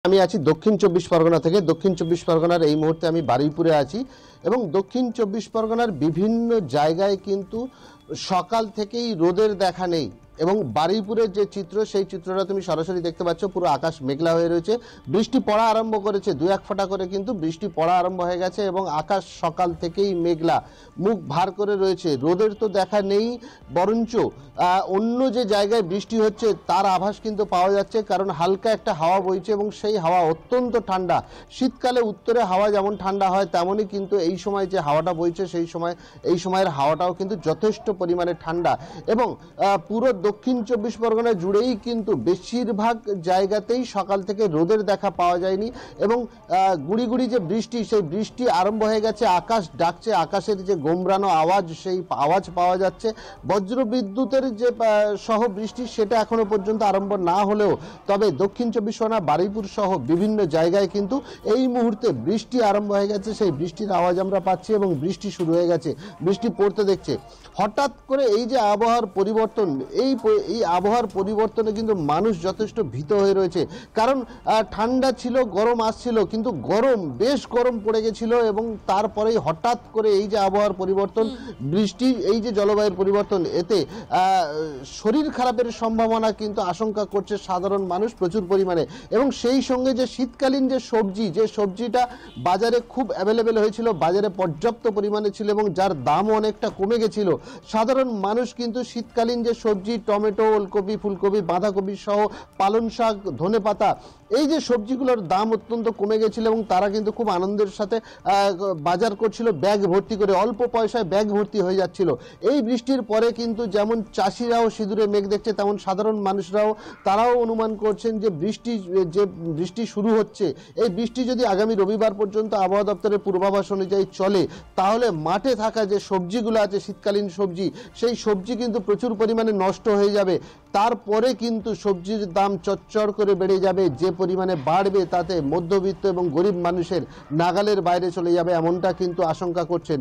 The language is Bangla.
আমি আছি দক্ষিণ চব্বিশ পরগনা থেকে। দক্ষিণ চব্বিশ পরগনার এই মুহূর্তে আমি বারুইপুরে আছি এবং দক্ষিণ চব্বিশ পরগনার বিভিন্ন জায়গায় কিন্তু সকাল থেকেই রোদের দেখা নেই এবং বারুইপুরের যে চিত্র সেই চিত্রটা তুমি সরাসরি দেখতে পাচ্ছ। পুরো আকাশ মেঘলা হয়ে রয়েছে, বৃষ্টি পড়া আরম্ভ করেছে, দু এক ফোঁটা করে কিন্তু বৃষ্টি পড়া আরম্ভ হয়ে গেছে এবং আকাশ সকাল থেকেই মেঘলা, মুখ ভার করে রয়েছে। রোদের তো দেখা নেই, বরঞ্চ অন্য যে জায়গায় বৃষ্টি হচ্ছে তার আভাস কিন্তু পাওয়া যাচ্ছে, কারণ হালকা একটা হাওয়া বইছে এবং সেই হাওয়া অত্যন্ত ঠান্ডা। শীতকালে উত্তরে হাওয়া যেমন ঠান্ডা হয় তেমনই কিন্তু এই সময় যে হাওয়াটা বইছে এই সময়ের হাওয়াটাও কিন্তু যথেষ্ট পরিমাণে ঠান্ডা এবং পুরো দক্ষিণ চব্বিশ পরগনা জুড়েই কিন্তু বেশিরভাগ জায়গাতেই সকাল থেকে রোদের দেখা পাওয়া যায়নি এবং গুড়ি গুড়ি যে বৃষ্টি, সেই বৃষ্টি আরম্ভ হয়ে গেছে। আকাশ ডাকছে, আকাশের যে গোমরানো আওয়াজ, সেই আওয়াজ পাওয়া যাচ্ছে। বজ্র বিদ্যুতের যে সহ বৃষ্টি সেটা এখনো পর্যন্ত আরম্ভ না হলেও তবে দক্ষিণ চব্বিশ পরগনা বারুইপুর সহ বিভিন্ন জায়গায় কিন্তু এই মুহূর্তে বৃষ্টি আরম্ভ হয়ে গেছে। সেই বৃষ্টির আওয়াজ আমরা পাচ্ছি এবং বৃষ্টি শুরু হয়ে গেছে, বৃষ্টি পড়তে দেখছে। হঠাৎ করে এই যে আবহাওয়ার পরিবর্তন, এই আবহাওয়ার পরিবর্তনে কিন্তু মানুষ যথেষ্ট ভীত হয়ে রয়েছে, কারণ ঠান্ডা ছিল, গরম আসছিল, কিন্তু বেশ গরম পড়ে গেছিল এবং তারপরেই হঠাৎ করে এই যে আবহাওয়ার পরিবর্তন, বৃষ্টি, এই যে জলবায়ুর পরিবর্তন, এতে শরীর খারাপের সম্ভাবনা কিন্তু আশঙ্কা করছে সাধারণ মানুষ প্রচুর পরিমাণে। এবং সেই সঙ্গে যে শীতকালীন যে সবজিটা বাজারে খুব অ্যাভেলেবেল হয়েছিল, বাজারে পর্যাপ্ত পরিমাণে ছিল এবং যার দামও অনেকটা কমে গেছিল, সাধারণ মানুষ কিন্তু শীতকালীন যে সবজি, টমেটো, ওলকপি, ফুলকপি, বাঁধাকপি সহ পালং শাক, ধনেপাতা, এই যে সবজিগুলোর দাম অত্যন্ত কমে গেছিল এবং তারা কিন্তু খুব আনন্দের সাথে বাজার করছিল, ব্যাগ ভর্তি করে, অল্প পয়সায় ব্যাগ ভর্তি হয়ে যাচ্ছিল। এই বৃষ্টির পরে কিন্তু যেমন চাষিরাও সিঁদুরে মেঘ দেখছে, তেমন সাধারণ মানুষরাও তারাও অনুমান করছেন যে বৃষ্টি শুরু হচ্ছে, এই বৃষ্টি যদি আগামী রবিবার পর্যন্ত আবহাওয়া দপ্তরের পূর্বাভাস অনুযায়ী চলে, তাহলে মাঠে থাকা যে সবজিগুলো আছে, শীতকালীন সবজি, সেই সবজি কিন্তু প্রচুর পরিমাণে নষ্ট হয়ে যাবে। তারপরে কিন্তু সবজির দাম চচ্চড় করে বেড়ে যাবে, যে পরিমাণে বাড়বে তাতে মধ্যবিত্ত এবং গরিব মানুষের নাগালের বাইরে চলে যাবে, এমনটা কিন্তু আশঙ্কা করছেন।